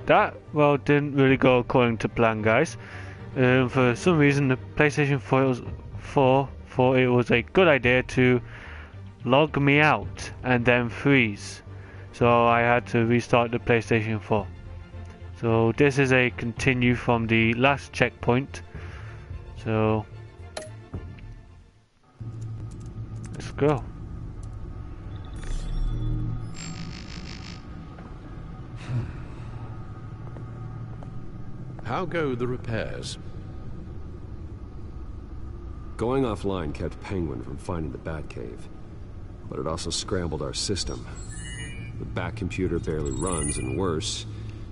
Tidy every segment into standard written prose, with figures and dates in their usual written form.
that, well, didn't really go according to plan, guys. For some reason, the PlayStation 4 thought it was a good idea to log me out and then freeze. So I had to restart the PlayStation 4. So this is a continue from the last checkpoint. So let's go. How go the repairs? Going offline kept Penguin from finding the Batcave, but it also scrambled our system. The Bat computer barely runs, and worse,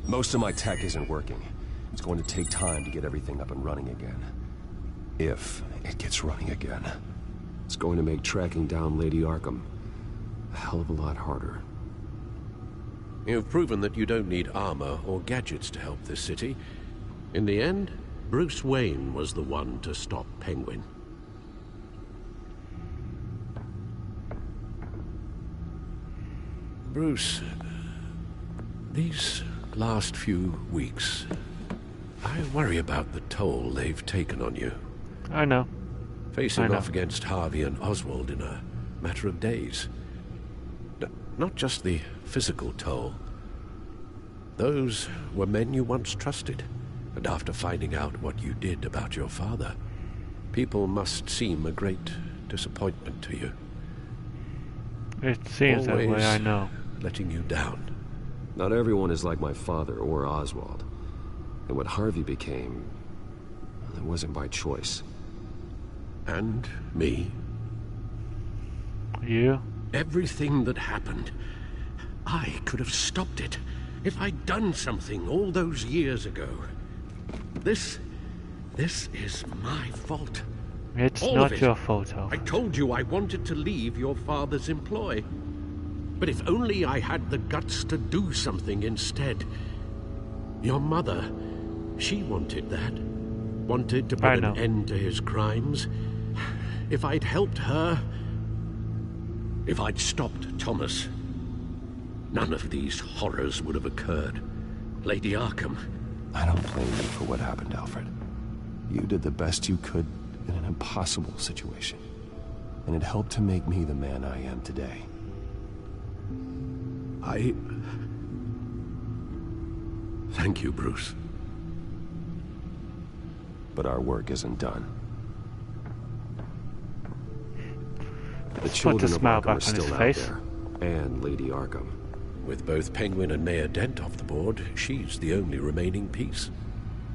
most of my tech isn't working. It's going to take time to get everything up and running again. If it gets running again. It's going to make tracking down Lady Arkham a hell of a lot harder. You've proven that you don't need armor or gadgets to help this city. In the end, Bruce Wayne was the one to stop Penguin. Bruce, these last few weeks, I worry about the toll they've taken on you. I know. Facing off against Harvey and Oswald in a matter of days. Not just the physical toll. Those were men you once trusted. And after finding out what you did about your father, people must seem a great disappointment to you. It seems that way, I know. Letting you down. Not everyone is like my father or Oswald. And what Harvey became, it wasn't by choice. And me. You? Everything that happened, I could have stopped it if I'd done something all those years ago. This is my fault. It's all not your fault, Alfred. I told you I wanted to leave your father's employ. But if only I had the guts to do something instead. Your mother, she wanted that. Wanted to put an end to his crimes. If I'd helped her, if I'd stopped Thomas, none of these horrors would have occurred. Lady Arkham. I don't blame you for what happened, Alfred. You did the best you could in an impossible situation. And it helped to make me the man I am today. Thank you, Bruce. But our work isn't done. The children of Arkham are still out there. And Lady Arkham. With both Penguin and Mayor Dent off the board, she's the only remaining piece.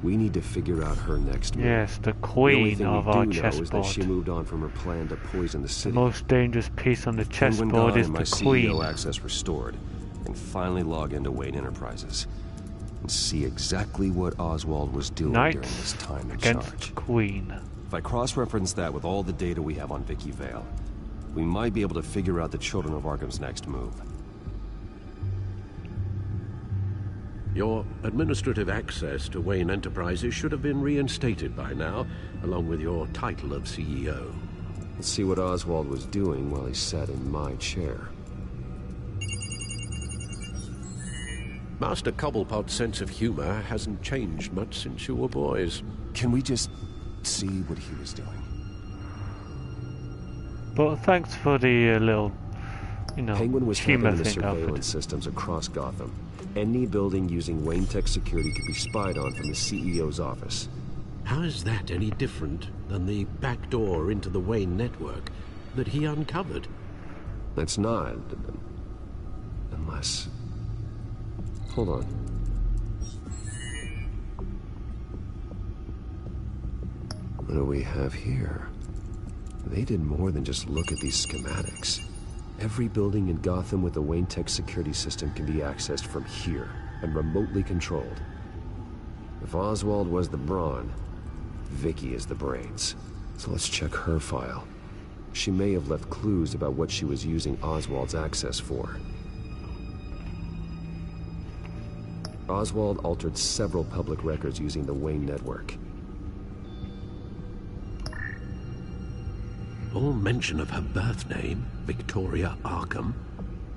We need to figure out her next move. Yes, the queen of our chessboard. She moved on from her plan to poison the city. The most dangerous piece on the chessboard is the queen. CEO access restored, and finally log into Wayne Enterprises and see exactly what Oswald was doing during his time in charge. Queen. If I cross-reference that with all the data we have on Vicky Vale, we might be able to figure out the Children of Arkham's next move. Your administrative access to Wayne Enterprises should have been reinstated by now, along with your title of CEO. Let's see what Oswald was doing while he sat in my chair. Master Cobblepot's sense of humor hasn't changed much since you were boys. Can we just see what he was doing? But thanks for the little, Penguin was humor tapping the thing, surveillance systems across Gotham. Any building using Wayne Tech security could be spied on from the CEO's office. How is that any different than the back door into the Wayne network that he uncovered? That's not. Unless... Hold on. What do we have here? They did more than just look at these schematics. Every building in Gotham with the Wayne Tech security system can be accessed from here and remotely controlled. If Oswald was the brawn, Vicky is the brains. So let's check her file. She may have left clues about what she was using Oswald's access for. Oswald altered several public records using the Wayne network. All mention of her birth name, Victoria Arkham,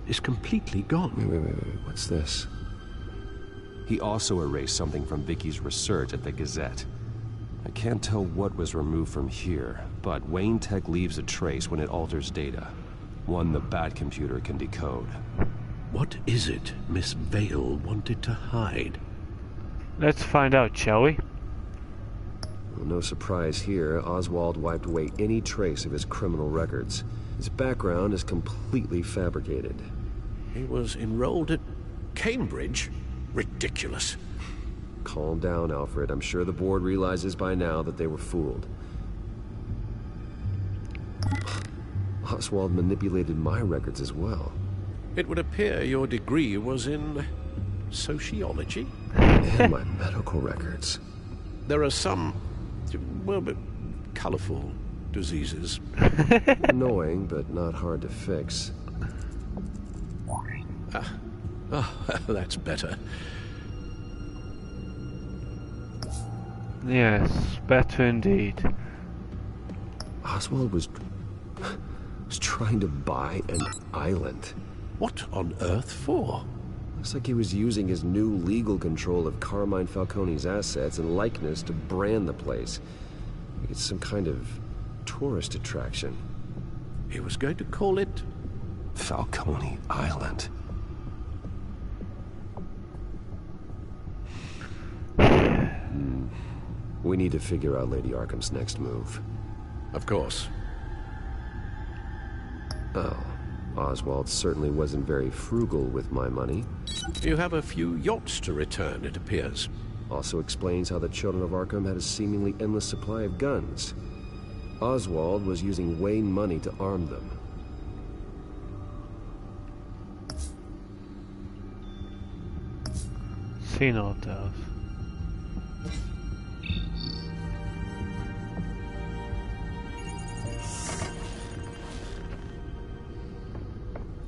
is completely gone. Wait. What's this? He also erased something from Vicky's research at the Gazette. I can't tell what was removed from here, but Wayne Tech leaves a trace when it alters data. One the Bat computer can decode. What is it Miss Vale wanted to hide? Let's find out, shall we? Well, no surprise here, Oswald wiped away any trace of his criminal records. His background is completely fabricated. He was enrolled at Cambridge? Ridiculous. Calm down, Alfred. I'm sure the board realizes by now that they were fooled. Oswald manipulated my records as well. It would appear your degree was in sociology? And my medical records. There are some, well, colorful diseases. Annoying, but not hard to fix. Oh, that's better. Yes, better indeed. Oswald was trying to buy an island. What on earth for? Looks like he was using his new legal control of Carmine Falcone's assets and likeness to brand the place. Like it's some kind of tourist attraction. He was going to call it Falcone Island. We need to figure out Lady Arkham's next move. Of course. Oh, Oswald certainly wasn't very frugal with my money. You have a few yachts to return, it appears. Also explains how the children of Arkham had a seemingly endless supply of guns. Oswald was using Wayne money to arm them. Seen all those.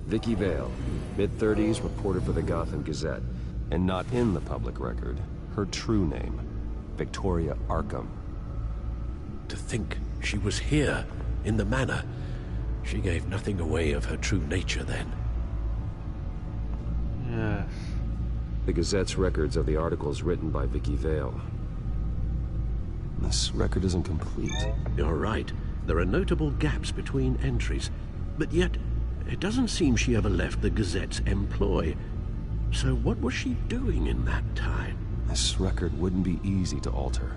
Vicky Vale, mid-30s, reporter for the Gotham Gazette. And not in the public record, her true name, Victoria Arkham. To think she was here, in the manor. She gave nothing away of her true nature then. Yes. The Gazette's records of the articles written by Vicky Vale. This record isn't complete. You're right. There are notable gaps between entries. But yet, it doesn't seem she ever left the Gazette's employ. So what was she doing in that time? This record wouldn't be easy to alter.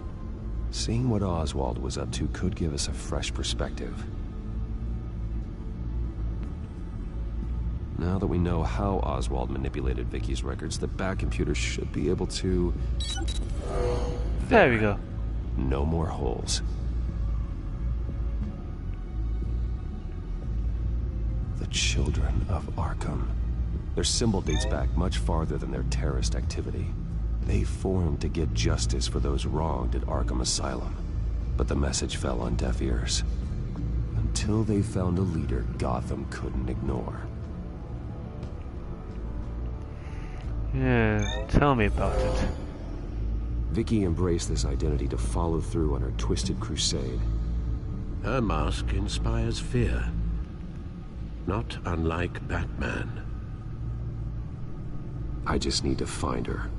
Seeing what Oswald was up to could give us a fresh perspective. Now that we know how Oswald manipulated Vicky's records, the Bat computer should be able to... There we go. No more holes. The children of Arkham. Their symbol dates back much farther than their terrorist activity. They formed to get justice for those wronged at Arkham Asylum. But the message fell on deaf ears. Until they found a leader Gotham couldn't ignore. Yeah, tell me about it. Vicky embraced this identity to follow through on her twisted crusade. Her mask inspires fear. Not unlike Batman. I just need to find her.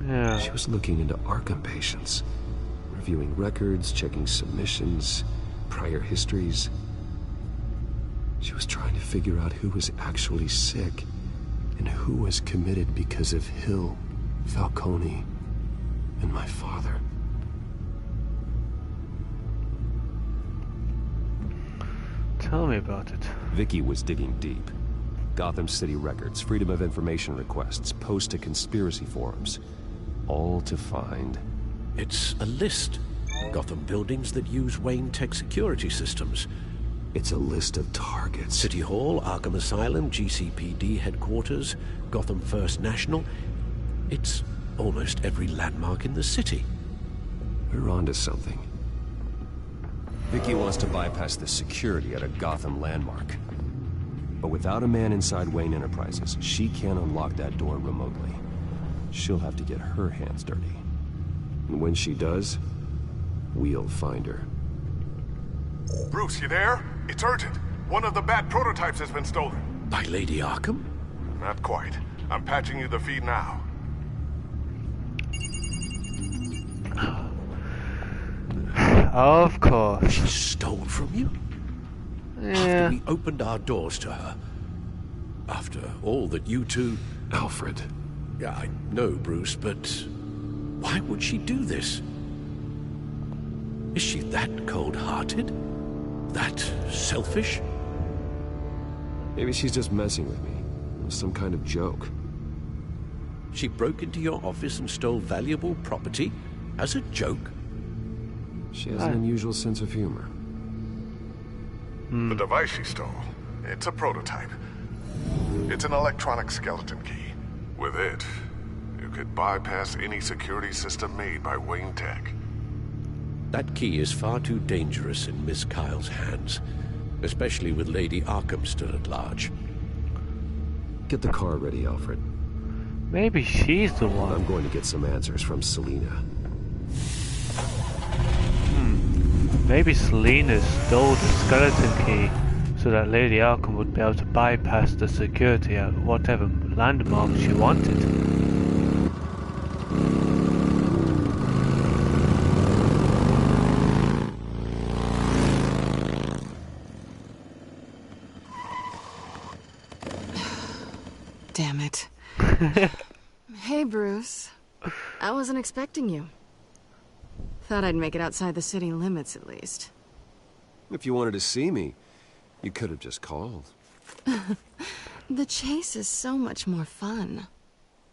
Yeah. She was looking into Arkham patients, reviewing records, checking submissions, prior histories. She was trying to figure out who was actually sick and who was committed because of Hill, Falcone, and my father. Tell me about it. Vicky was digging deep. Gotham City records, Freedom of Information requests, posts to conspiracy forums. All to find... It's a list. Gotham buildings that use Wayne Tech security systems. It's a list of targets. City Hall, Arkham Asylum, GCPD headquarters, Gotham First National. It's almost every landmark in the city. We're onto something. Vicky wants to bypass the security at a Gotham landmark. But without a man inside Wayne Enterprises, she can't unlock that door remotely. She'll have to get her hands dirty. And when she does, we'll find her. Bruce, you there? It's urgent. One of the Bat prototypes has been stolen. By Lady Arkham? Not quite. I'm patching you the feed now. Of course. She stole from you? Yeah. After we opened our doors to her. After all that you two... Alfred. Yeah, I know, Bruce, but why would she do this? Is she that cold-hearted? That selfish? Maybe she's just messing with me. It was some kind of joke. She broke into your office and stole valuable property as a joke? She has an unusual sense of humor. The device she stole, it's a prototype. It's an electronic skeleton key. With it, you could bypass any security system made by Wayne Tech. That key is far too dangerous in Miss Kyle's hands, especially with Lady Arkham still at large. Get the car ready, Alfred. Maybe she's the one. I'm going to get some answers from Selina. Maybe Selena stole the skeleton key so that Lady Arkham would be able to bypass the security at whatever landmark she wanted. Damn it. Hey, Bruce. I wasn't expecting you. Thought I'd make it outside the city limits, at least. If you wanted to see me, you could have just called. The chase is so much more fun.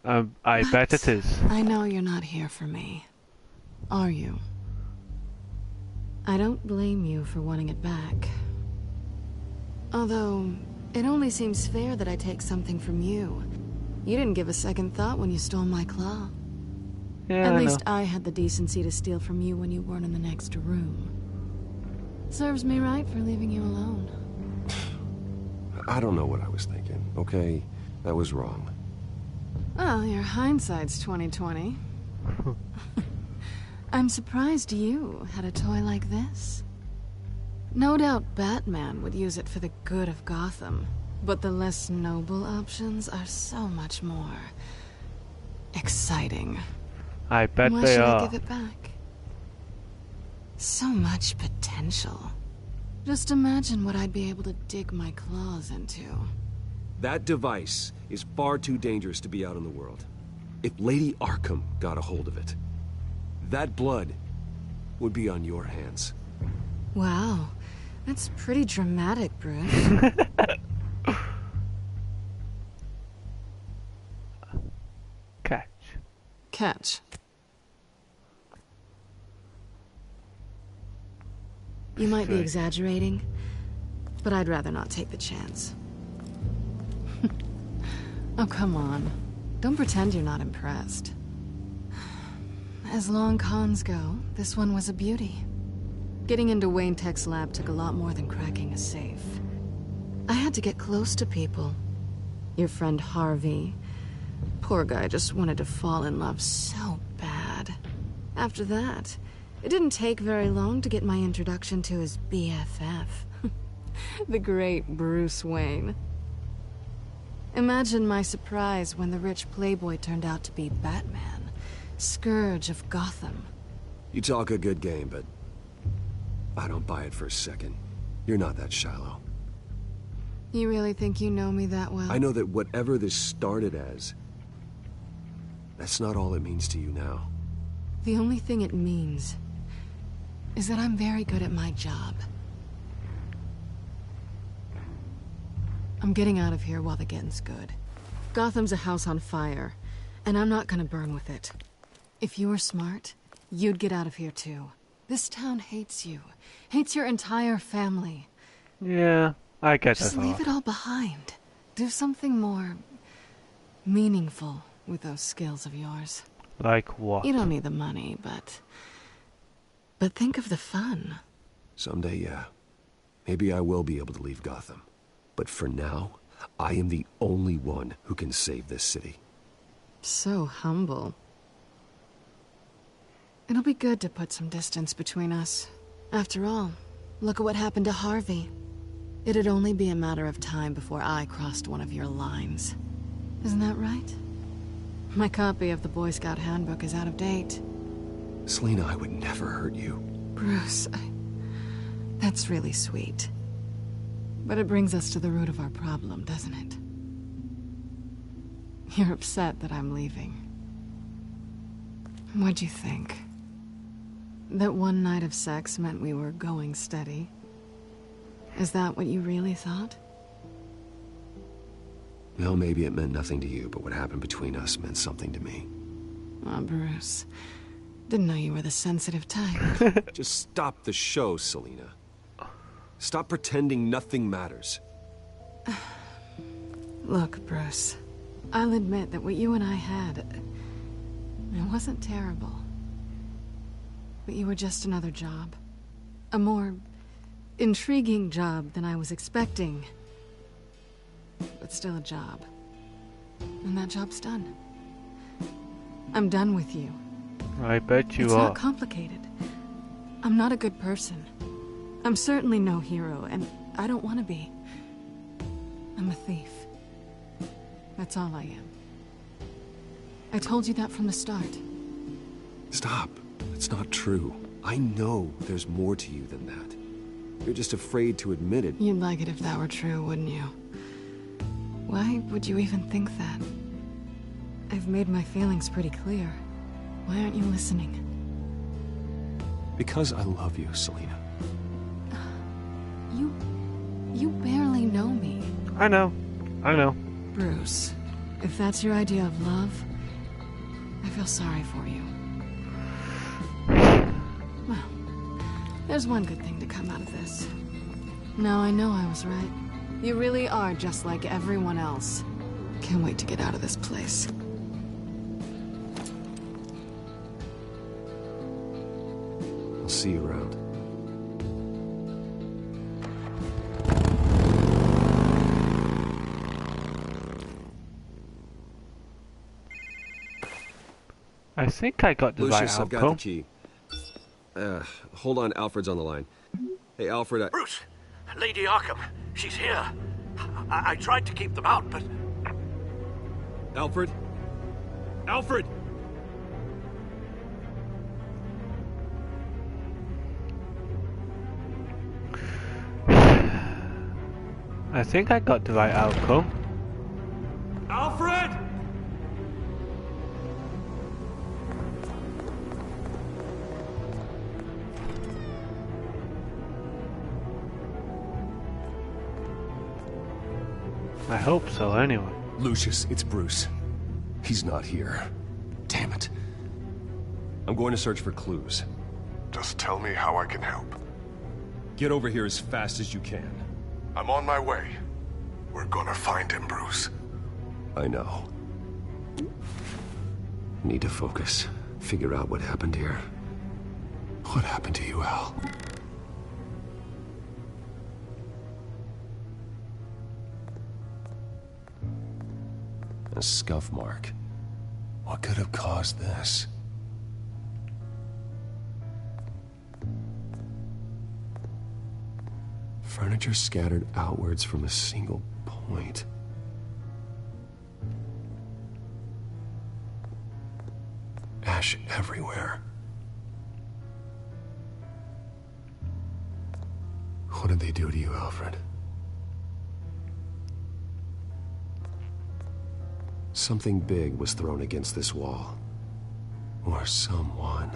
I bet it is. I know you're not here for me. Are you? I don't blame you for wanting it back. Although, it only seems fair that I take something from you. You didn't give a second thought when you stole my claw. Yeah, At I least know. I had the decency to steal from you when you weren't in the next room. Serves me right for leaving you alone. I don't know what I was thinking, okay? That was wrong. Well, your hindsight's 20/20. I'm surprised you had a toy like this. No doubt Batman would use it for the good of Gotham, but the less noble options are so much more exciting. I bet Why they should are. I give it back? So much potential. Just imagine what I'd be able to dig my claws into. That device is far too dangerous to be out in the world. If Lady Arkham got a hold of it, that blood would be on your hands. Wow, that's pretty dramatic, Bruce. Catch. Catch. You might be Okay. exaggerating, but I'd rather not take the chance. Oh, come on. Don't pretend you're not impressed. As long cons go, this one was a beauty. Getting into Wayne Tech's lab took a lot more than cracking a safe. I had to get close to people. Your friend Harvey. Poor guy just wanted to fall in love so bad. After that, it didn't take very long to get my introduction to his BFF. The great Bruce Wayne. Imagine my surprise when the rich playboy turned out to be Batman, Scourge of Gotham. You talk a good game, but I don't buy it for a second. You're not that shallow. You really think you know me that well? I know that whatever this started as, that's not all it means to you now. The only thing it means is that I'm very good at my job. I'm getting out of here while the getting's good. Gotham's a house on fire, and I'm not gonna burn with it. If you were smart, you'd get out of here too. This town hates you. Hates your entire family. Yeah, I get Just that. leave it all behind. Do something more meaningful with those skills of yours. Like what? You don't need the money, but think of the fun. Someday, yeah. Maybe I will be able to leave Gotham. But for now, I am the only one who can save this city. So humble. It'll be good to put some distance between us. After all, look at what happened to Harvey. It'd only be a matter of time before I crossed one of your lines. Isn't that right? My copy of the Boy Scout Handbook is out of date. Selena, I would never hurt you. Bruce, that's really sweet. But it brings us to the root of our problem, doesn't it? You're upset that I'm leaving. What'd you think? That one night of sex meant we were going steady? Is that what you really thought? Well, maybe it meant nothing to you, but what happened between us meant something to me. Oh, Bruce. Didn't know you were the sensitive type. Just stop the show, Selena. Stop pretending nothing matters. Look, Bruce. I'll admit that what you and I had... it wasn't terrible. But you were just another job. A more intriguing job than I was expecting. But still a job. And that job's done. I'm done with you. I bet you It's are. not complicated. I'm not a good person. I'm certainly no hero, and I don't want to be. I'm a thief. That's all I am. I told you that from the start. Stop. It's not true. I know there's more to you than that. You're just afraid to admit it. You'd like it if that were true, wouldn't you? Why would you even think that? I've made my feelings pretty clear. Why aren't you listening? Because I love you, Selena. You barely know me. I know. Bruce, if that's your idea of love, I feel sorry for you. Well, there's one good thing to come out of this. Now I know I was right. You really are just like everyone else. Can't wait to get out of this place. I'll see you around. I think I got the right Lucius, I've got outcome. the key. Hold on, Alfred's on the line. Hey, Alfred, Bruce, Lady Arkham, she's here. I tried to keep them out, but... Alfred? Alfred! I think I got the right outcome. Alfred! I hope so, anyway. Lucius, it's Bruce. He's not here. Damn it. I'm going to search for clues. Just tell me how I can help. Get over here as fast as you can. I'm on my way. We're gonna find him, Bruce. I know. Need to focus. Figure out what happened here. What happened to you, Al? A scuff mark. What could have caused this? Furniture scattered outwards from a single point. Ash everywhere. What did they do to you, Alfred? Something big was thrown against this wall. Or someone.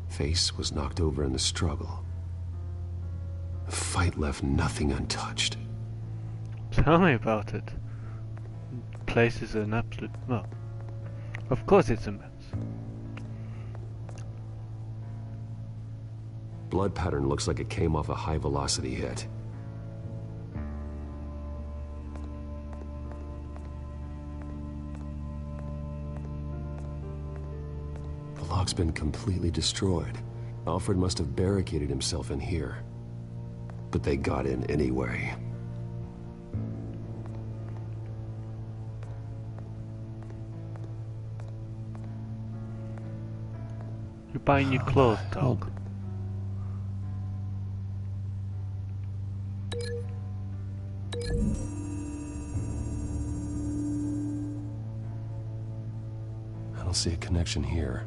Face was knocked over in the struggle. The fight left nothing untouched. Tell me about it. The place is an absolute... well, of course it's a mess. Blood pattern looks like it came off a high-velocity hit. The lock's been completely destroyed. Alfred must have barricaded himself in here. But they got in anyway. You're buying your clothes, dog. I don't see a connection here.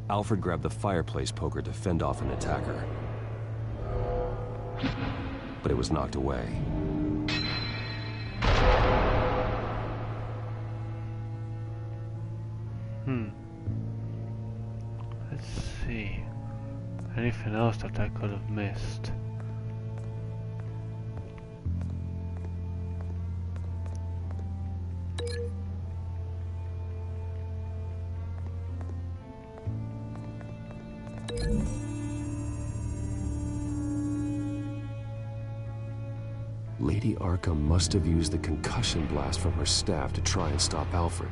Alfred grabbed the fireplace poker to fend off an attacker. But it was knocked away. Let's see. Anything else that I could have missed? Lady Arkham must have used the concussion blast from her staff to try and stop Alfred.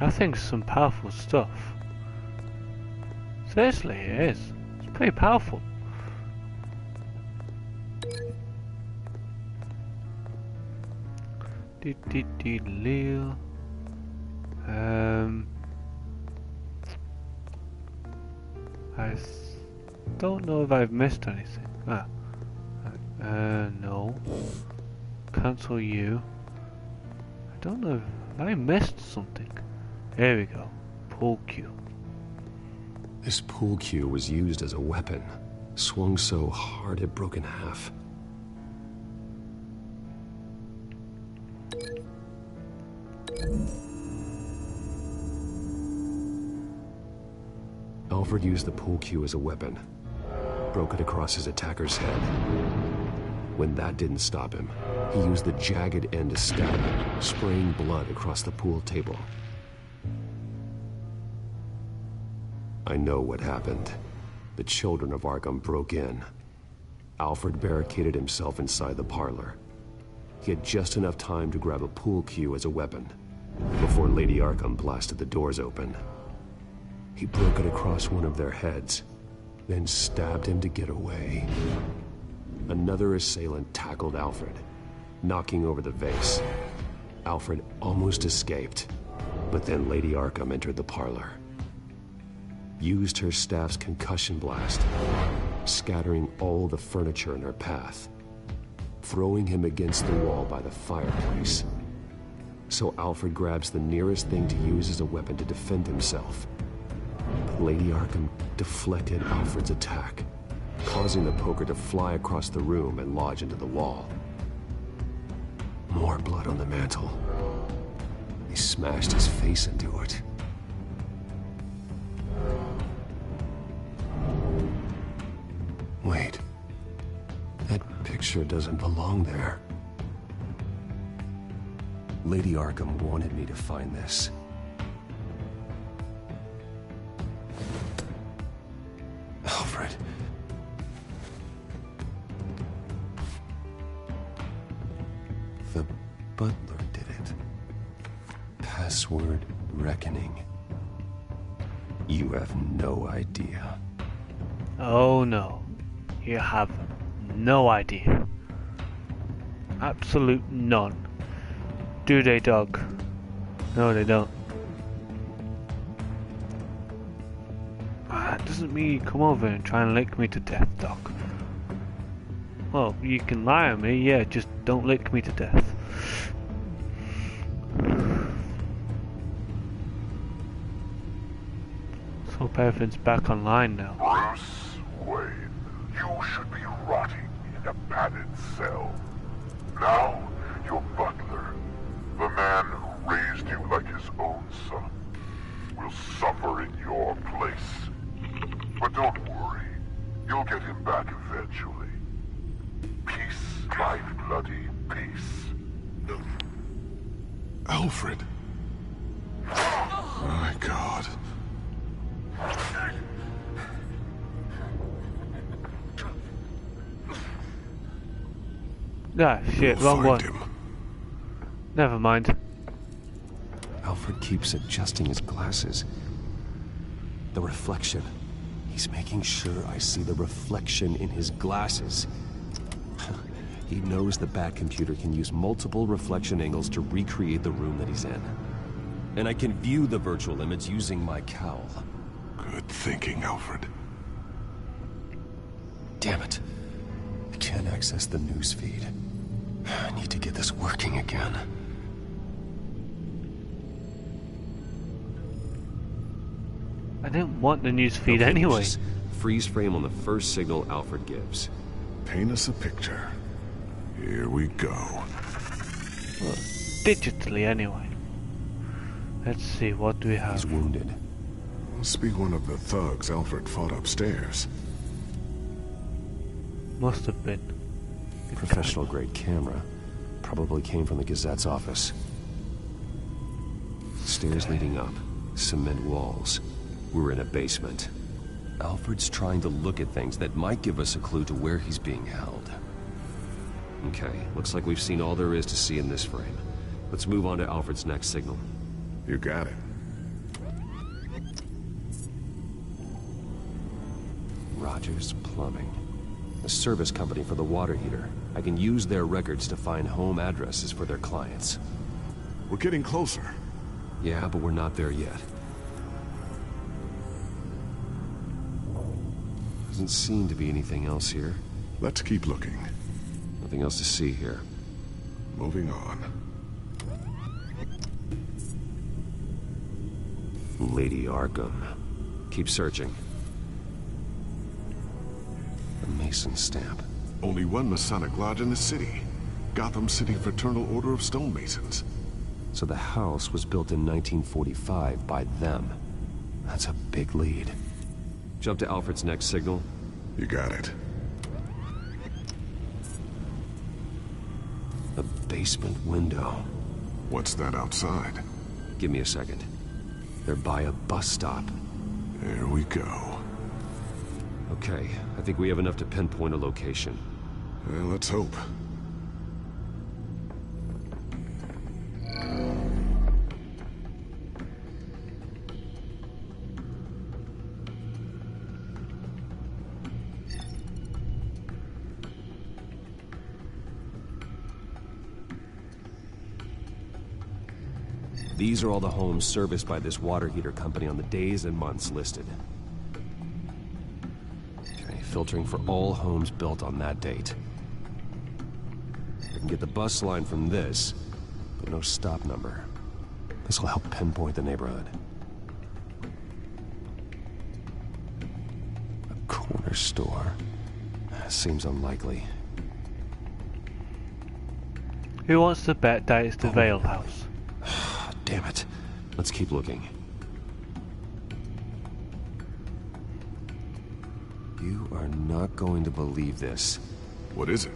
I think some powerful stuff. Seriously, it is. It's pretty powerful. I don't know if I've missed anything. No. Cancel you. I don't know if I missed something. Here we go. Pool cue. This pool cue was used as a weapon, swung so hard it broke in half. Alfred used the pool cue as a weapon, broke it across his attacker's head. When that didn't stop him, he used the jagged end to stab him, spraying blood across the pool table. I know what happened. The children of Arkham broke in. Alfred barricaded himself inside the parlor. He had just enough time to grab a pool cue as a weapon before Lady Arkham blasted the doors open. He broke it across one of their heads, then stabbed him to get away. Another assailant tackled Alfred, knocking over the vase. Alfred almost escaped, but then Lady Arkham entered the parlor. Used her staff's concussion blast, scattering all the furniture in her path, throwing him against the wall by the fireplace. So Alfred grabs the nearest thing to use as a weapon to defend himself. But Lady Arkham deflected Alfred's attack, causing the poker to fly across the room and lodge into the wall. More blood on the mantel. He smashed his face into it. Wait. That picture doesn't belong there. Lady Arkham wanted me to find this. Alfred. The butler did it. Password reckoning. You have no idea. Oh no. You have no idea. Absolute none. Do they, dog? No, they don't. That doesn't mean you come over and try and lick me to death, dog. Well, you can lie on me, yeah, just don't lick me to death. Let's hope everything's back online now. Bruce Wayne, you should be rotting in a padded cell. Now, your butler, the man who raised you like his own son, will suffer in your place. But don't worry, you'll get him back eventually. Peace, my bloody peace. Alfred. My God. Ah, shit, We'll wrong find one. him. Never mind. Alfred keeps adjusting his glasses. The reflection. He's making sure I see the reflection in his glasses. He knows the Bat computer can use multiple reflection angles to recreate the room that he's in. And I can view the virtual image using my cowl. Good thinking, Alfred. Damn it. I can't access the news feed. I need to get this working again. I didn't want the news feed Okay, anyway. Lucius. Freeze frame on the first signal Alfred gives. Paint us a picture. Here we go. Well, digitally anyway. Let's see, what do we have? He's wounded. Must be one of the thugs Alfred fought upstairs. Must have been. Professional grade camera. Probably came from the Gazette's office. Stairs leading up. Cement walls. We're in a basement. Alfred's trying to look at things that might give us a clue to where he's being held. Okay, looks like we've seen all there is to see in this frame. Let's move on to Alfred's next signal. You got it. Rogers Plumbing. A service company for the water heater. I can use their records to find home addresses for their clients. We're getting closer. Yeah, but we're not there yet. Doesn't seem to be anything else here. Let's keep looking. Nothing else to see here. Moving on. Lady Arkham. Keep searching. The Mason stamp. Only one Masonic lodge in the city. Gotham City Fraternal Order of Stonemasons. So the house was built in 1945 by them. That's a big lead. Jump to Alfred's next signal. You got it. A basement window. What's that outside? Give me a second. They're by a bus stop. There we go. Okay, I think we have enough to pinpoint a location. Well, let's hope. These are all the homes serviced by this water heater company on the days and months listed. Okay, filtering for all homes built on that date. I can get the bus line from this, but no stop number. This will help pinpoint the neighborhood. A corner store. Seems unlikely. Who wants to bet that it's the Vale House? Damn it. Let's keep looking. You are not going to believe this. What is it?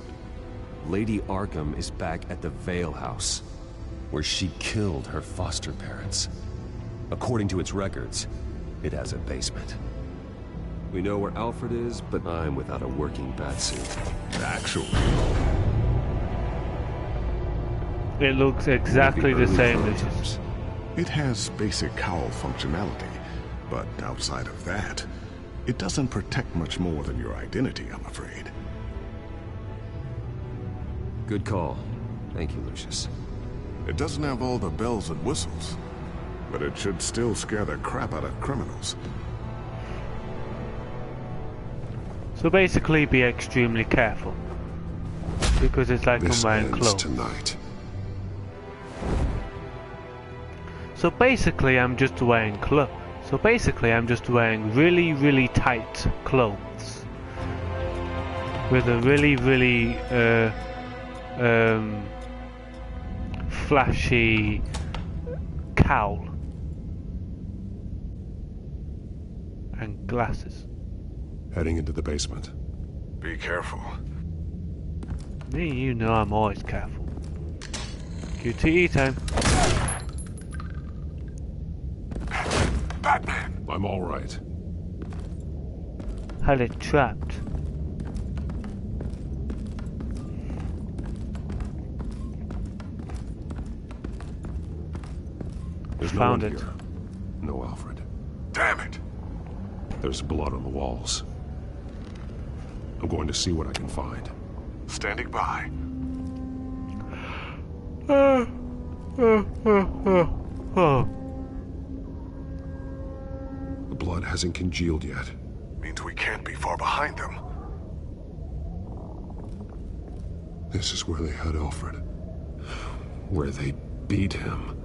Lady Arkham is back at the Vale House, where she killed her foster parents. According to its records, it has a basement. We know where Alfred is, but I'm without a working batsuit. Actually. It looks exactly the same as Photos. It has basic cowl functionality, but outside of that, it doesn't protect much more than your identity, I'm afraid. Good call. Thank you, Lucius. It doesn't have all the bells and whistles, but it should still scare the crap out of criminals. So basically be extremely careful. Because it's like I'm wearing clothes. Tonight. So basically I'm just wearing really, really tight clothes. With a really, really flashy cowl. And glasses. Heading into the basement. Be careful. Me, you know I'm always careful. QTE time. Batman! I'm all right. Had it trapped. There's Found no one it. here. No Alfred. Damn it! There's blood on the walls. I'm going to see what I can find. Standing by. The blood hasn't congealed yet. Means we can't be far behind them. This is where they had Alfred. Where they beat him.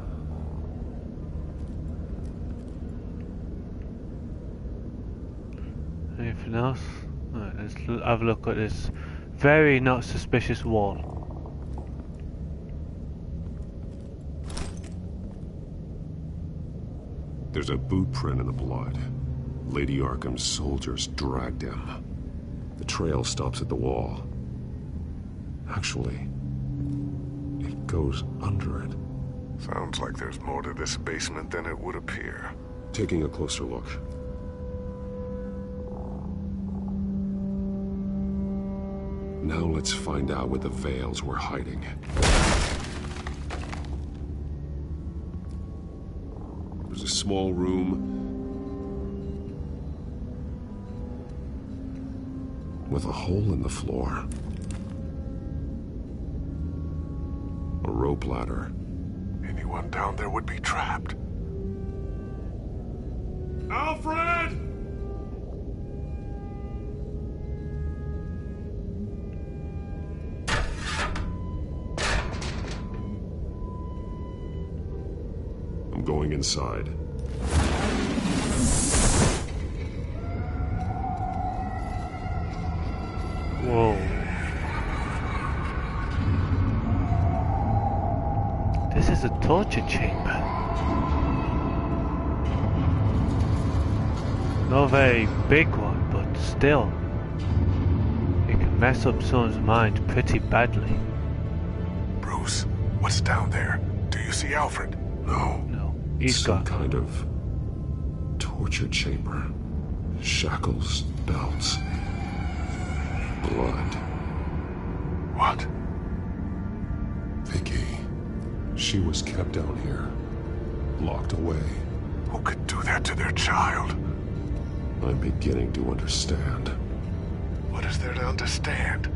Anything else? Alright, let's have a look at this very not suspicious wall. There's a boot print in the blood. Lady Arkham's soldiers dragged him. The trail stops at the wall. Actually, it goes under it. Sounds like there's more to this basement than it would appear. Taking a closer look. Now let's find out where the Veils were hiding. There's a small room with a hole in the floor. A rope ladder. Anyone down there would be trapped. Alfred! I'm going inside. Whoa. This is a torture chamber. Not a very big one, but still. It can mess up someone's mind pretty badly. Bruce, what's down there? Do you see Alfred? No. No, he's Some got... kind of torture chamber. Shackles, belts, blood. What? Vicky. She was kept down here, locked away. Who could do that to their child? I'm beginning to understand. What is there to understand?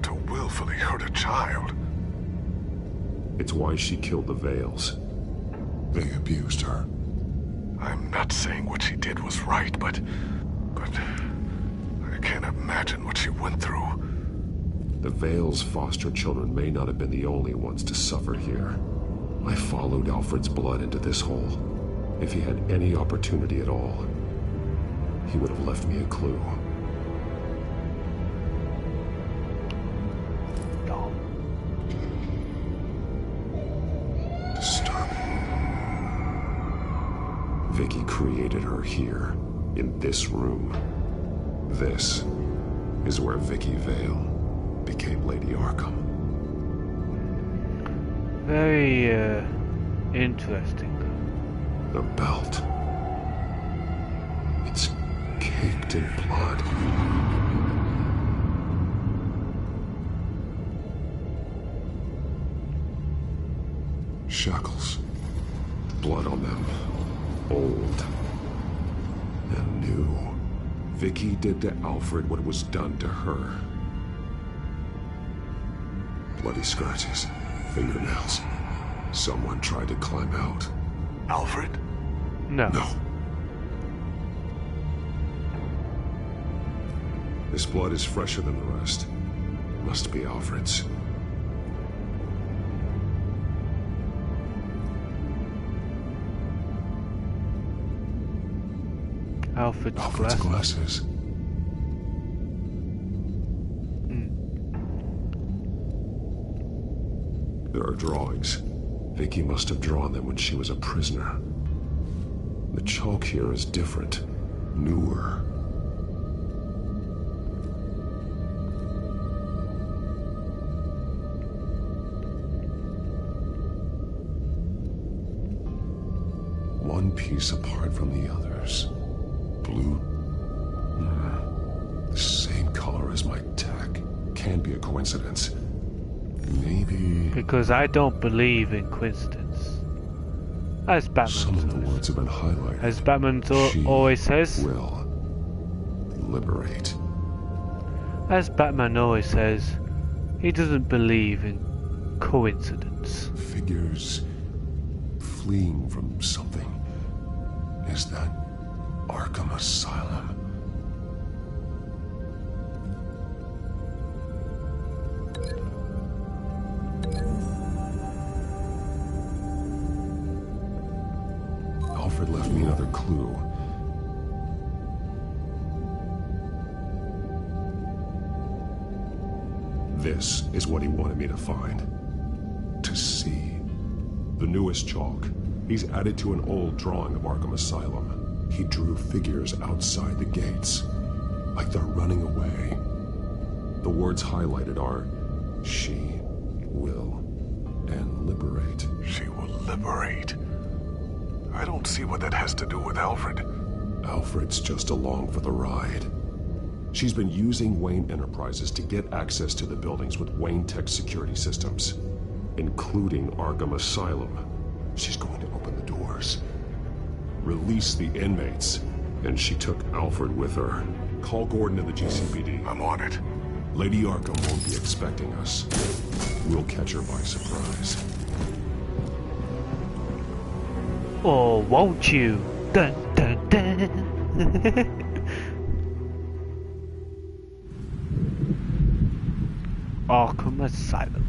To willfully hurt a child? It's why she killed the Veils. They abused her. I'm not saying what she did was right, but I can't imagine what she went through. The Veils' foster children may not have been the only ones to suffer here. I followed Alfred's blood into this hole. If he had any opportunity at all, he would have left me a clue. No. Disturbing. Vicky created her here, in this room. This is where Vicky Vale became Lady Arkham. Very, interesting. The belt. It's caked in blood. Shackles. Blood on them. Old. And new. Vicky did to Alfred what was done to her. Bloody scratches. Fingernails. Someone tried to climb out. Alfred? No. No. This blood is fresher than the rest. Must be Alfred's. Alfred's Alfred's glass. glasses. There are drawings. Vicky must have drawn them when she was a prisoner. The chalk here is different. Newer. One piece apart from the others. Blue. The same color as my tech. Can't be a coincidence. Maybe... Because I don't believe in coincidence. As Some of the Batman words have been highlighted. As Batman She always says, will liberate. As Batman always says, he doesn't believe in coincidence. Figures fleeing from something. Is that Arkham Asylum? Alfred left me another clue. This is what he wanted me to find. To see. The newest chalk. He's added to an old drawing of Arkham Asylum. He drew figures outside the gates. Like they're running away. The words highlighted are, she will, and liberate. She will liberate. I don't see what that has to do with Alfred. Alfred's just along for the ride. She's been using Wayne Enterprises to get access to the buildings with Wayne Tech security systems, including Arkham Asylum. She's going to open the doors, release the inmates, and she took Alfred with her. Call Gordon and the GCPD. I'm on it. Lady Arkham won't be expecting us. We'll catch her by surprise. Or won't you? Dun dun dun. Arkham Asylum.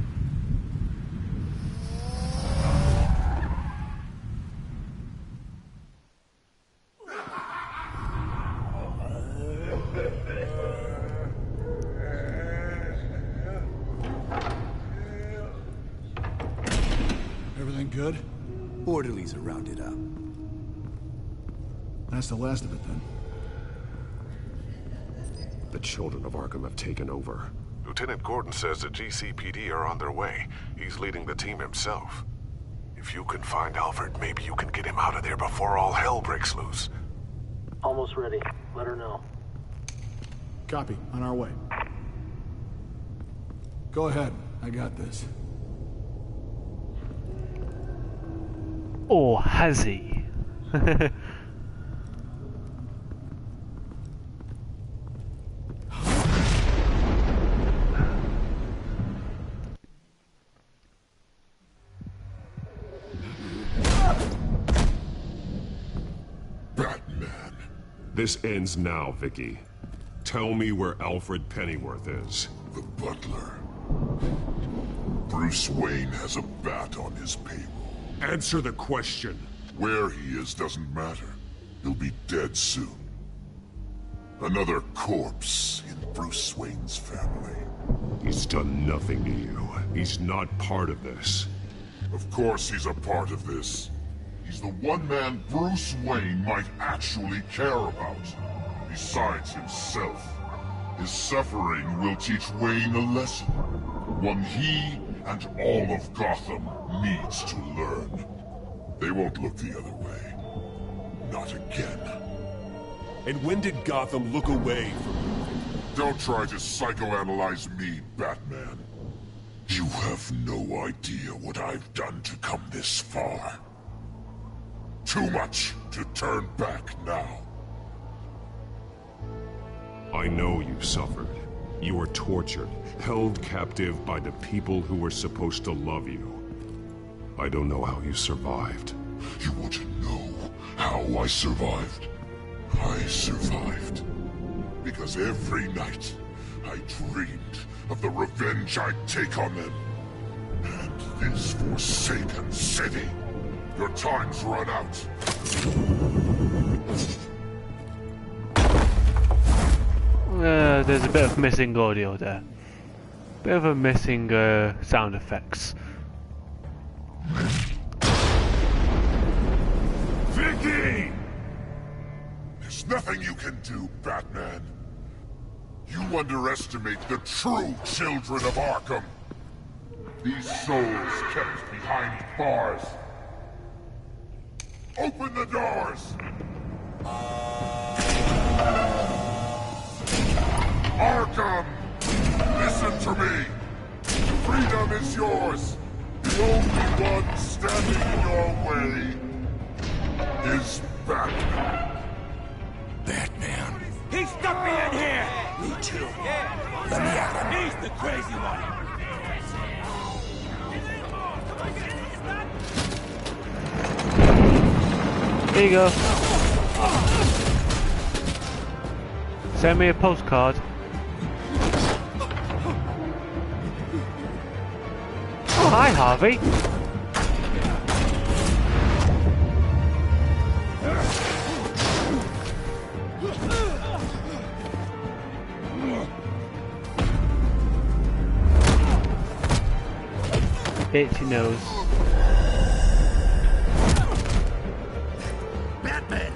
Everything good? Orderlies are rounded up. That's the last of it then. The children of Arkham have taken over. Lieutenant Gordon says the GCPD are on their way. He's leading the team himself. If you can find Alfred, maybe you can get him out of there before all hell breaks loose. Almost ready. Let her know. Copy. On our way. Go ahead. I got this. Or has he? Batman. This ends now, Vicky. Tell me where Alfred Pennyworth is. The butler. Bruce Wayne has a bat on his payroll. Answer the question. Where he is doesn't matter. He'll be dead soon. Another corpse in Bruce Wayne's family. He's done nothing to you. He's not part of this. Of course he's a part of this. He's the one man Bruce Wayne might actually care about. Besides himself. His suffering will teach Wayne a lesson. One he and all of Gotham needs to learn. They won't look the other way. Not again. And when did Gotham look away from you? Don't try to psychoanalyze me, Batman. You have no idea what I've done to come this far. Too much to turn back now. I know you suffered. You were tortured, held captive by the people who were supposed to love you. I don't know how you survived. You want to know how I survived? I survived because every night I dreamed of the revenge I'd take on them. And this forsaken city. Your time's run out. There's a bit of missing audio there. Bit of a missing sound effects. Vicky! There's nothing you can do, Batman. You underestimate the true children of Arkham. These souls kept behind bars. Open the doors! Arkham! Listen to me! Freedom is yours! The only one standing in your way is Batman. Batman? He stuck me in here! Me too. Let me at him. He's the crazy one. Here you go. Send me a postcard. Oh, hi, Harvey. Itchy nose. Batman!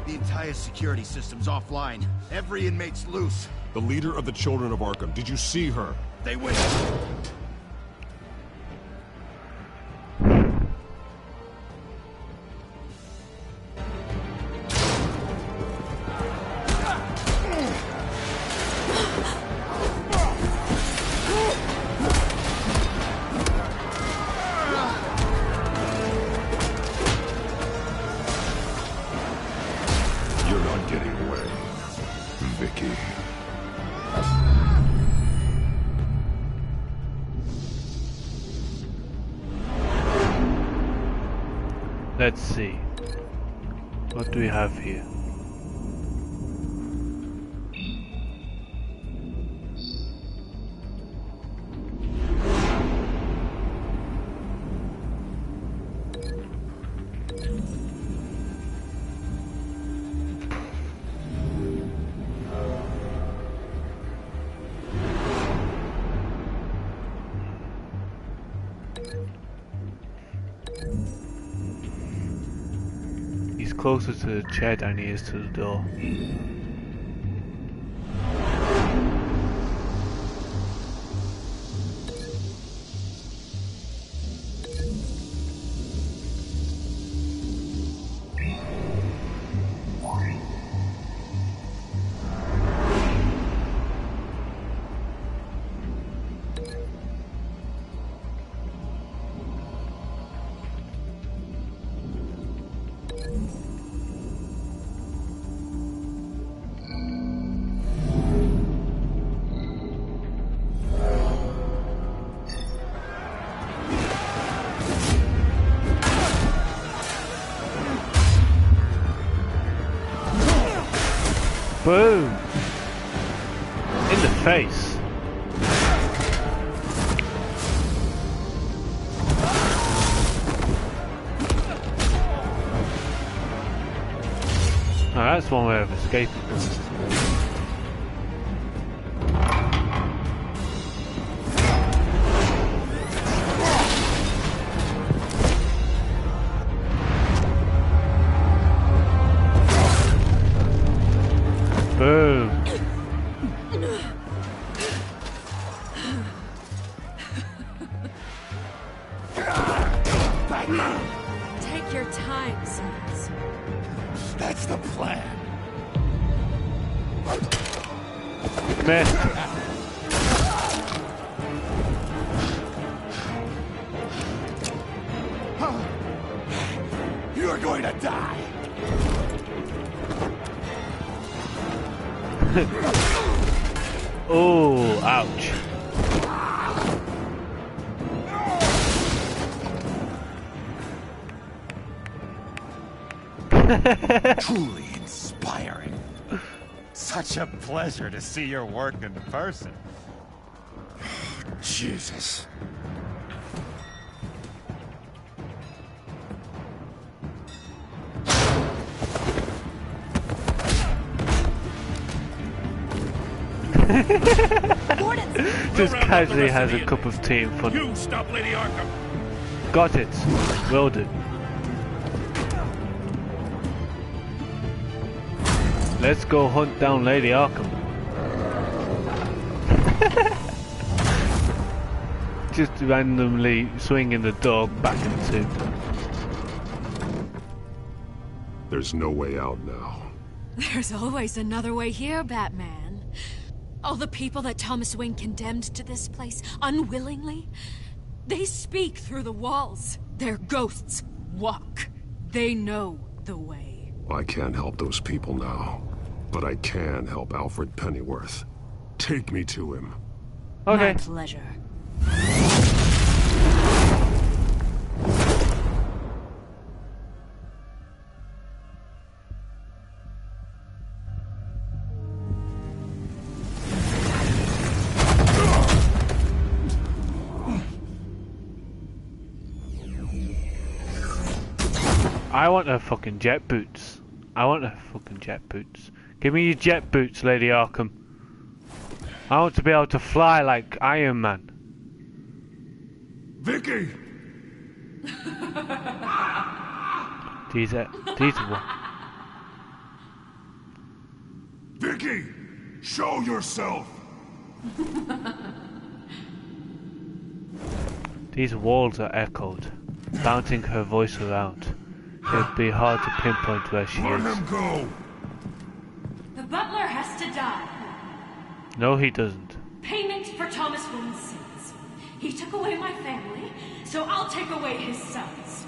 The entire security system's offline. Every inmate's loose. The leader of the Children of Arkham. Did you see her? They win. You're not getting away, Vicky. Let's see. What do we have here? He's closer to the chair than he is to the door. Boom! In the face. Oh, that's one way of escaping. Boom. Take your time, sons. That's the plan. Missed. You're going to die. Oh, ouch. Truly inspiring. Such a pleasure to see your work in person. Jesus. Just casually has a cup of tea in front of You stop Lady Arkham! Got it. Will do. Let's go hunt down Lady Arkham. Just randomly swinging the dog back and two. There's no way out now. There's always another way here, Batman. All the people that Thomas Wayne condemned to this place unwillingly, they speak through the walls. Their ghosts walk. They know the way. I can't help those people now. But I can help Alfred Pennyworth. Take me to him. Okay. My pleasure. I want her fucking jet boots. I want her fucking jet boots. Give me your jet boots, Lady Arkham. I want to be able to fly like Iron Man. Vicky! These what? Vicky! Show yourself! These walls are echoed, bouncing her voice around. It'd be hard to pinpoint where she Let is. him go! The butler has to die. No, he doesn't. Payment for Thomas Wayne's sins. He took away my family, so I'll take away his sons.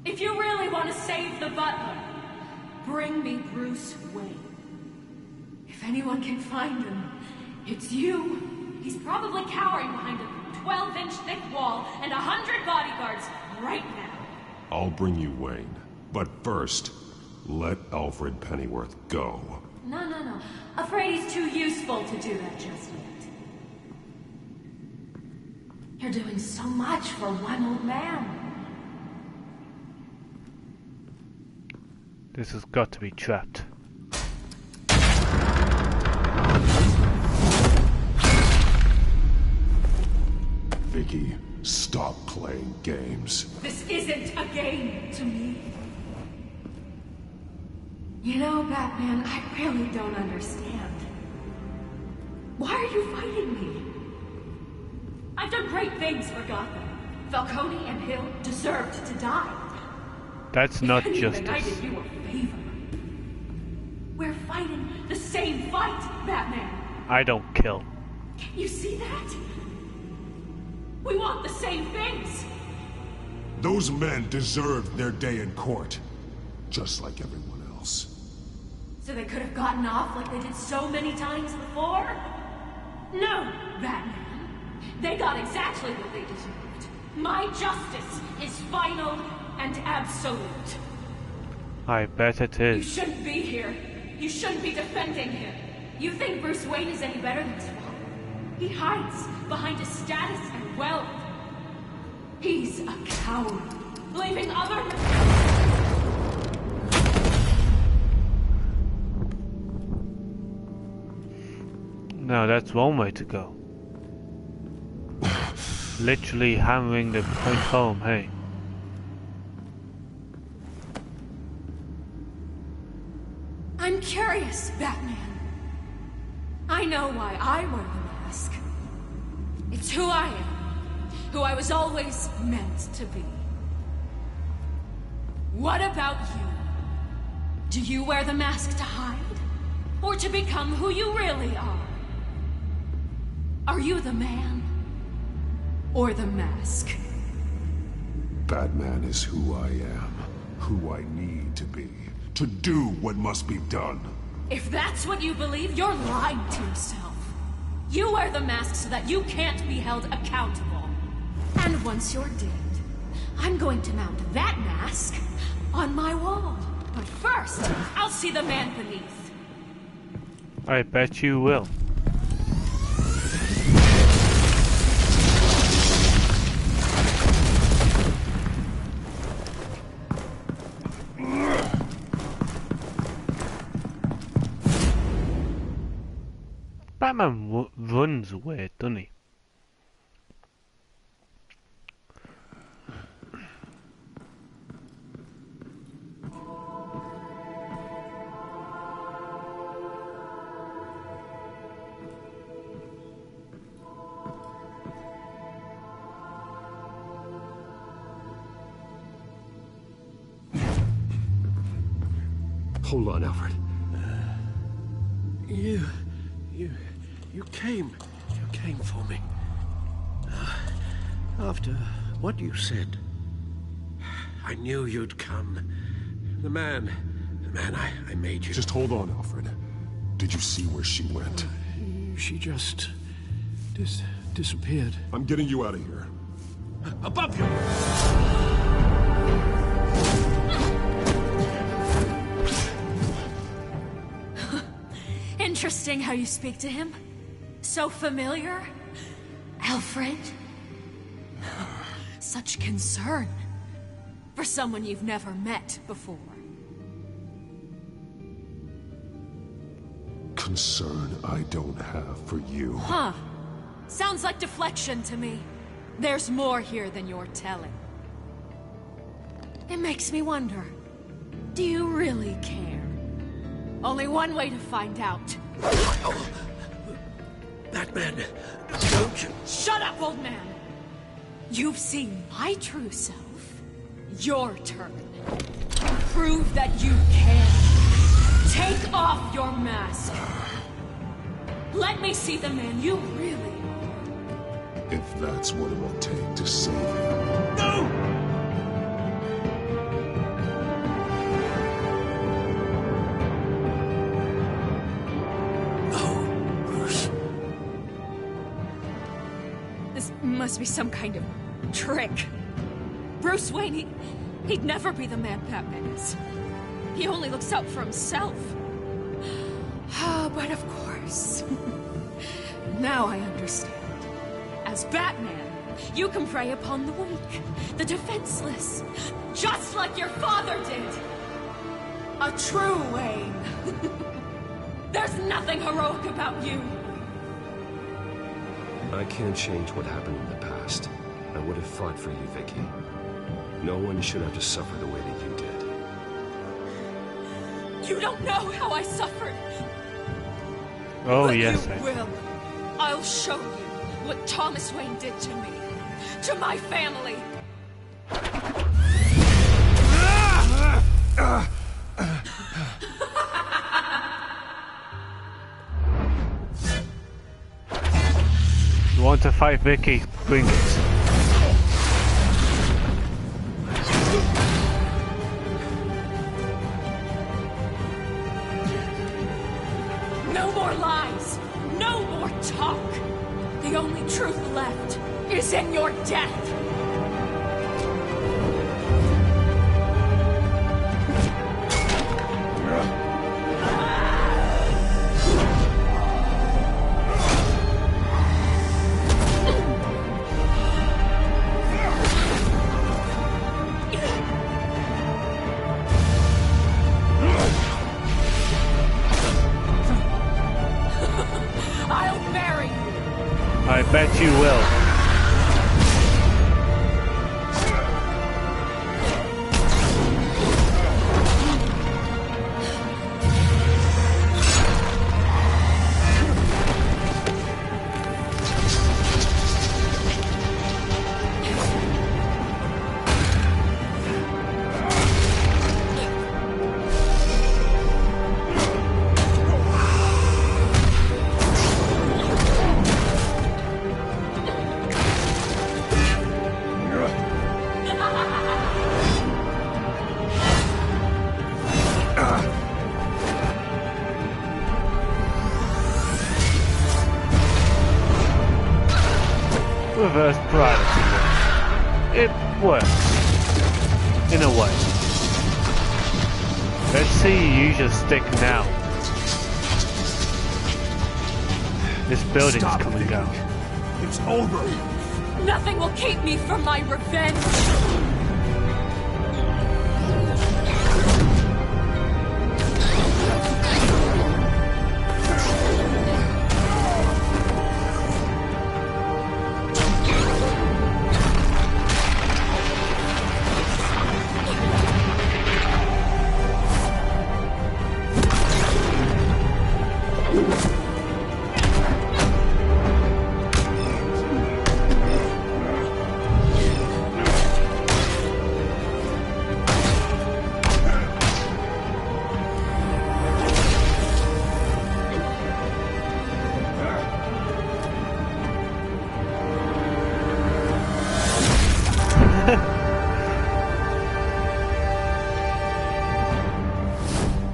If you really want to save the butler, bring me Bruce Wayne. If anyone can find him, it's you. He's probably cowering behind a 12-inch thick wall and 100 bodyguards right now. I'll bring you Wayne. But first, let Alfred Pennyworth go. No. Afraid he's too useful to do that just yet. You're doing so much for one old man. This has got to be trapped. Vicky, stop playing games. This isn't a game to me. You know, Batman, I really don't understand. Why are you fighting me? I've done great things for Gotham. Falcone and Hill deserved to die. That's not If anything, I justice. did you a favor. We're fighting the same fight, Batman. I don't kill. You see that? We want the same things. Those men deserved their day in court, just like everyone else. So they could have gotten off like they did so many times before? No, Batman. They got exactly what they deserved. My justice is final and absolute. I bet it You is. shouldn't be here. You shouldn't be defending him. You think Bruce Wayne is any better than his father? He hides behind his status and wealth. He's a coward, leaving other... No, that's one way to go. Literally hammering the point home, hey. I'm curious, Batman. I know why I wear the mask. It's who I am. Who I was always meant to be. What about you? Do you wear the mask to hide? Or to become who you really are? Are you the man? Or the mask? Batman is who I am, who I need to be, to do what must be done. If that's what you believe, you're lying to yourself. You wear the mask so that you can't be held accountable. And once you're dead, I'm going to mount that mask on my wall. But first, I'll see the man beneath. I bet you will. Batman runs weird, doesn't he? Hold on, Alfred. You came for me. After what you said, I knew you'd come. The man Man, I made you. Just hold on, Alfred. Did you see where she went? She just disappeared. I'm getting you out of here. Above you! Interesting how you speak to him. So familiar. Alfred. Such concern. For someone you've never met before. Concern I don't have for you. Huh. Sounds like deflection to me. There's more here than you're telling. It makes me wonder. Do you really care? Only one way to find out. Oh. Batman, don't you... Shut up, old man! You've seen my true self. Your turn. Prove that you can. Take off your mask. Let me see the man you really are. If that's what it will take to save him. No! No, Bruce. This must be some kind of trick. Bruce Wayne, he'd never be the man Batman is. He only looks out for himself. But of course. Now I understand. As Batman, you can prey upon the weak, the defenseless, just like your father did. A true Wayne. There's nothing heroic about you. I can't change what happened in the past. I would have fought for you, Vicky. No one should have to suffer the way that you did. You don't know how I suffered. Oh, But yes. you will. I'll show you what Thomas Wayne did to me, to my family. You want to fight Vicky? Bring it. No more lies! No more talk! The only truth left is in your death! I'll marry you! I bet you will. Reverse priority. It works. In a way. Let's see you use your stick now. This building's coming down. It's over. Nothing will keep me from my revenge!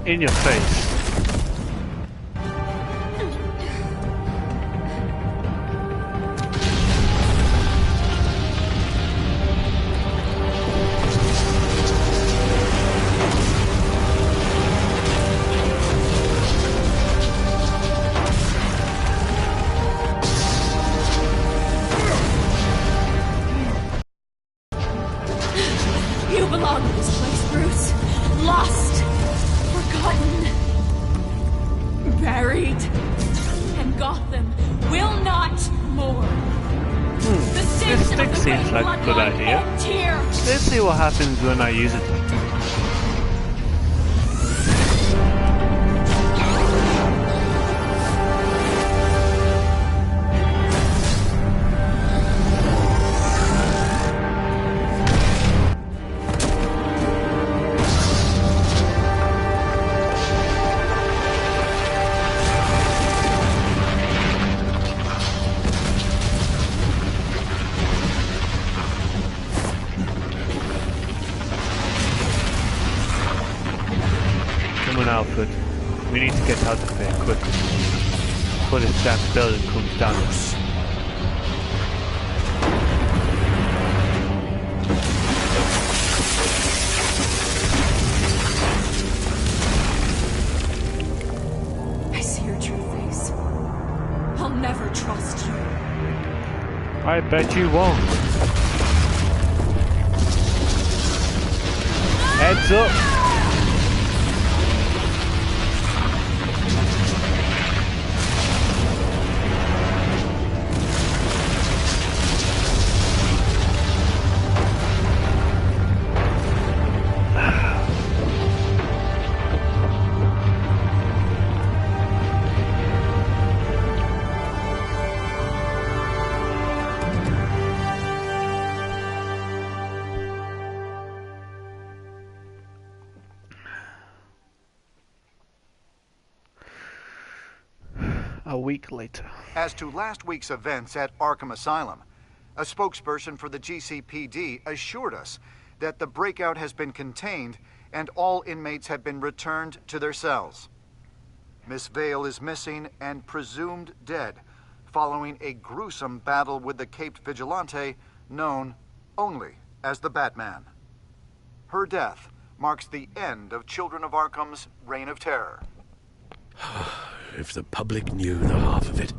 in your face. You belong in this place, Bruce. Lost, forgotten, buried, and Gotham will not mourn. The This sins of stick the seems great like a good bloodline idea. end here. Let's see what happens when I use it. Come on, Alfred. We need to get out of here quickly before this damn building comes down. I see your true face. I'll never trust you. I bet you won't. Heads up! A week later. As to last week's events at Arkham Asylum, a spokesperson for the GCPD assured us that the breakout has been contained and all inmates have been returned to their cells. Miss Vale is missing and presumed dead following a gruesome battle with the caped vigilante known only as the Batman. Her death marks the end of Children of Arkham's reign of terror. If the public knew the half of it.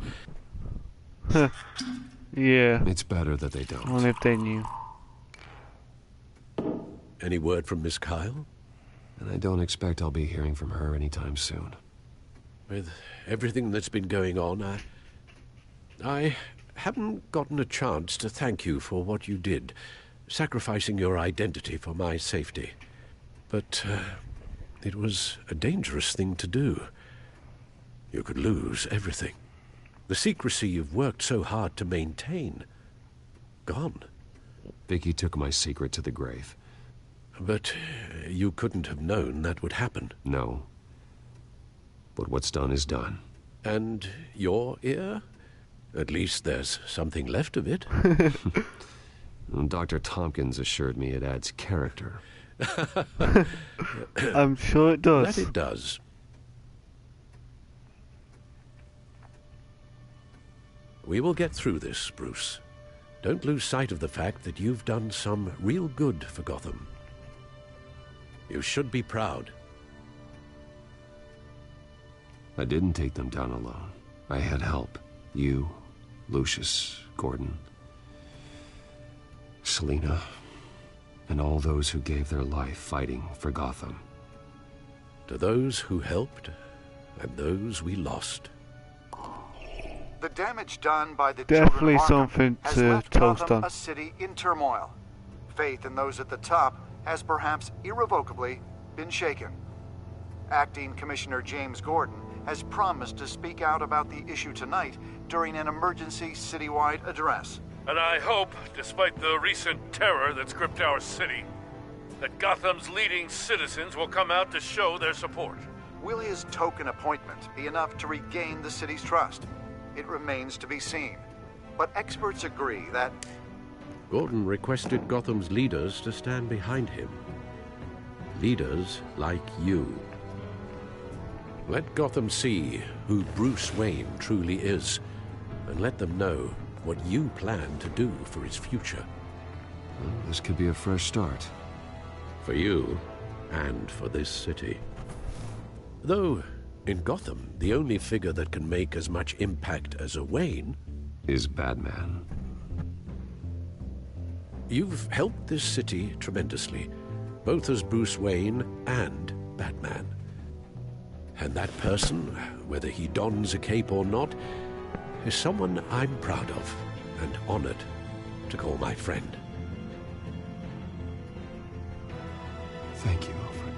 Yeah. It's better that they don't. Only if they knew. Any word from Miss Kyle? And I don't expect I'll be hearing from her anytime soon. With everything that's been going on, I haven't gotten a chance to thank you for what you did, sacrificing your identity for my safety. But it was a dangerous thing to do. You could lose everything. The secrecy you've worked so hard to maintain. Gone. Vicky took my secret to the grave. But you couldn't have known that would happen. No. But what's done is done. And your ear? At least there's something left of it. Dr. Tompkins assured me it adds character. I'm sure it does. That it does. We will get through this, Bruce. Don't lose sight of the fact that you've done some real good for Gotham. You should be proud. I didn't take them down alone. I had help. You, Lucius, Gordon, Selina, and all those who gave their life fighting for Gotham. To those who helped, and those we lost. The damage done by the Definitely Children of Arkham something has to left toast Gotham on. a city in turmoil. Faith in those at the top has perhaps irrevocably been shaken. Acting Commissioner James Gordon has promised to speak out about the issue tonight during an emergency citywide address. And I hope, despite the recent terror that's gripped our city, that Gotham's leading citizens will come out to show their support. Will his token appointment be enough to regain the city's trust? It remains to be seen. But experts agree that Gordon requested Gotham's leaders to stand behind him. Leaders like you. Let Gotham see who Bruce Wayne truly is, and let them know what you plan to do for his future. Well, this could be a fresh start. For you, and for this city. Though, in Gotham, the only figure that can make as much impact as a Wayne is Batman. You've helped this city tremendously, both as Bruce Wayne and Batman. And that person, whether he dons a cape or not, is someone I'm proud of and honored to call my friend. Thank you, Alfred.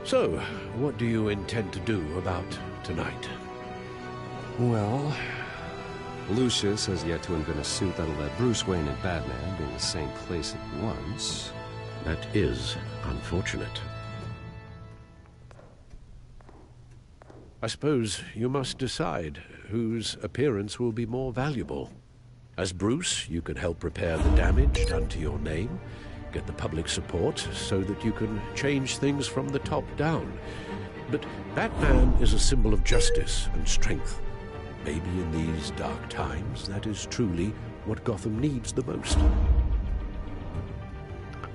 So, what do you intend to do about tonight? Well, Lucius has yet to invent a suit that'll let Bruce Wayne and Batman be in the same place at once. That is unfortunate. I suppose you must decide whose appearance will be more valuable. As Bruce, you can help repair the damage done to your name, get the public support so that you can change things from the top down. But Batman is a symbol of justice and strength. Maybe in these dark times, that is truly what Gotham needs the most.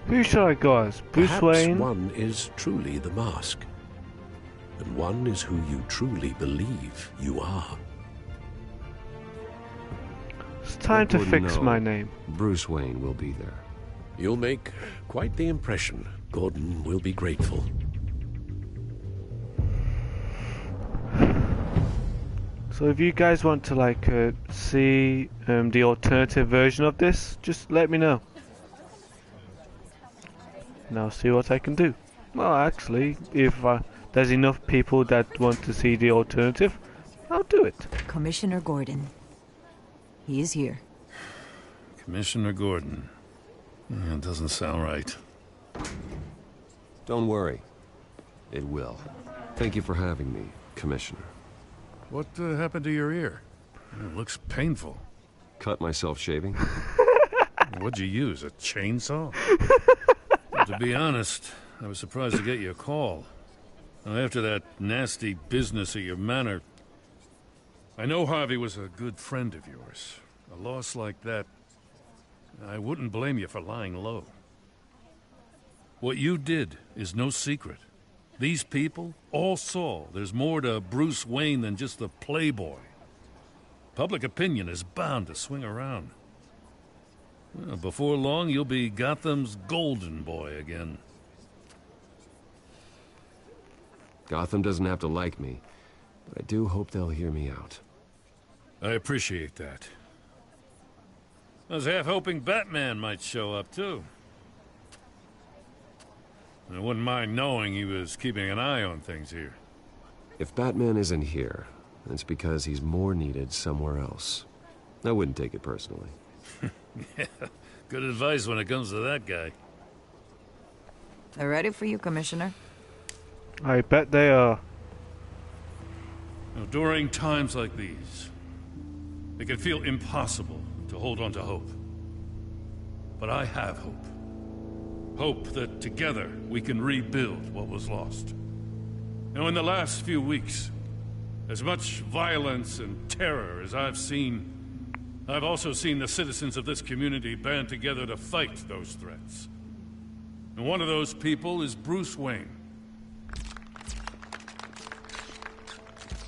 Who should I go as? Bruce Perhaps Wayne? one is truly the mask, and one is who you truly believe you are. It's time to fix No, my name. Bruce Wayne will be there. You'll make quite the impression. Gordon will be grateful. So if you guys want to see the alternative version of this, just let me know. And I'll see what I can do. Well, actually, if there's enough people that want to see the alternative, I'll do it. Commissioner Gordon. He is here. Commissioner Gordon. That doesn't sound right. Don't worry. It will. Thank you for having me, Commissioner. What happened to your ear? It looks painful. Cut myself shaving? What'd you use, a chainsaw? Well, to be honest, I was surprised to get your call. Now, after that nasty business at your manor, I know Harvey was a good friend of yours. A loss like that, I wouldn't blame you for lying low. What you did is no secret. These people all saw there's more to Bruce Wayne than just the playboy. Public opinion is bound to swing around. Well, before long, you'll be Gotham's golden boy again. Gotham doesn't have to like me, but I do hope they'll hear me out. I appreciate that. I was half hoping Batman might show up, too. I wouldn't mind knowing he was keeping an eye on things here. If Batman isn't here, it's because he's more needed somewhere else. I wouldn't take it personally. Yeah, good advice when it comes to that guy. They're ready for you, Commissioner. I bet they are. Now, during times like these, it can feel impossible to hold on to hope. But I have hope. Hope that together we can rebuild what was lost. Now, in the last few weeks, as much violence and terror as I've seen, I've also seen the citizens of this community band together to fight those threats. And one of those people is Bruce Wayne.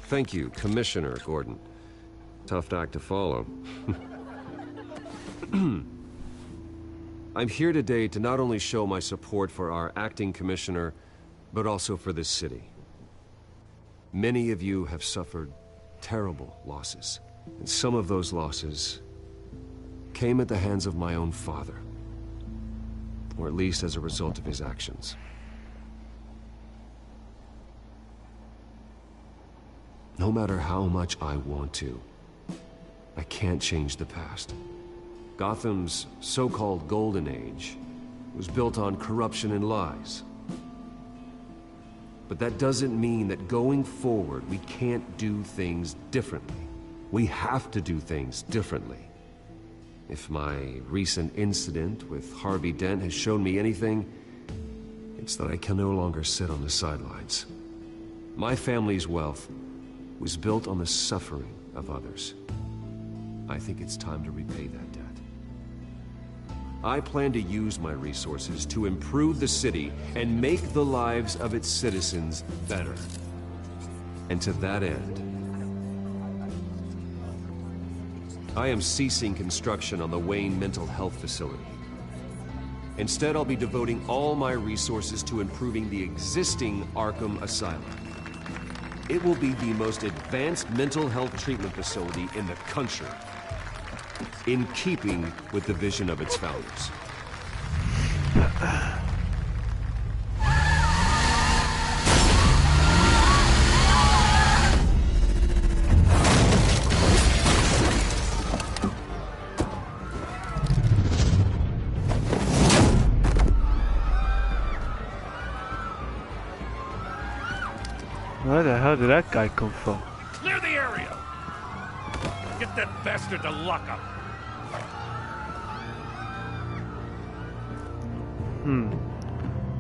Thank you, Commissioner Gordon. Tough act to follow. I'm here today to not only show my support for our acting commissioner, but also for this city. Many of you have suffered terrible losses, and some of those losses came at the hands of my own father, or at least as a result of his actions. No matter how much I want to, I can't change the past. Gotham's so-called Golden Age was built on corruption and lies. But that doesn't mean that going forward we can't do things differently. We have to do things differently. If my recent incident with Harvey Dent has shown me anything, It's that I can no longer sit on the sidelines. My family's wealth was built on the suffering of others. I think it's time to repay that debt. I plan to use my resources to improve the city and make the lives of its citizens better. And to that end, I am ceasing construction on the Wayne Mental Health Facility. Instead, I'll be devoting all my resources to improving the existing Arkham Asylum. It will be the most advanced mental health treatment facility in the country, in keeping with the vision of its founders. Where the hell did that guy come from? Clear the area! Get that bastard to lock up!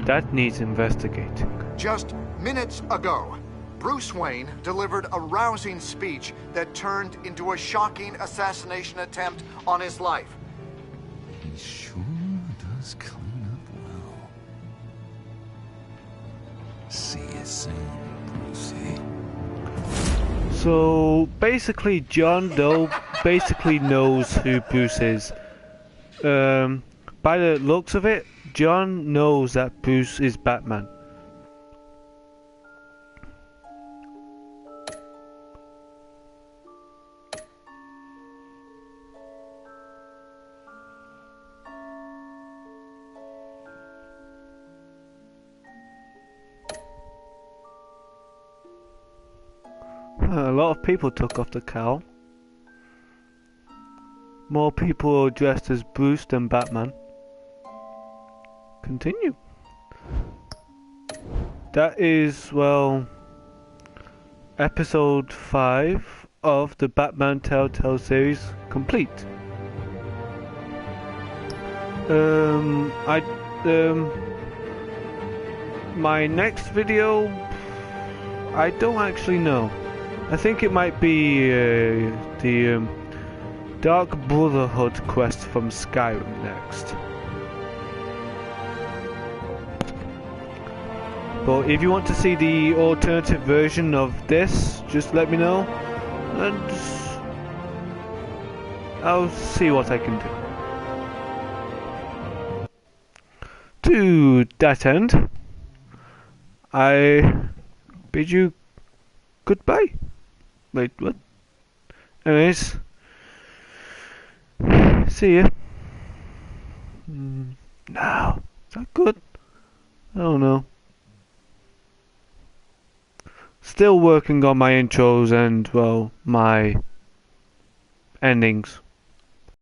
That needs investigating. Just minutes ago, Bruce Wayne delivered a rousing speech that turned into a shocking assassination attempt on his life. He sure does clean up well. See you soon, Brucey. So basically, John Doe basically knows who Bruce is. By the looks of it, John knows that Bruce is Batman. A lot of people took off the cowl. More people are dressed as Bruce than Batman. Continue. That is, well, episode 5 of the Batman Telltale series complete. My next video, I don't actually know. I think it might be the Dark Brotherhood quest from Skyrim next. But if you want to see the alternative version of this, just let me know, and I'll see what I can do. To that end, I bid you goodbye. Wait, what? Anyways, see ya. No, is that good? I don't know. Still working on my intros and, well, my endings.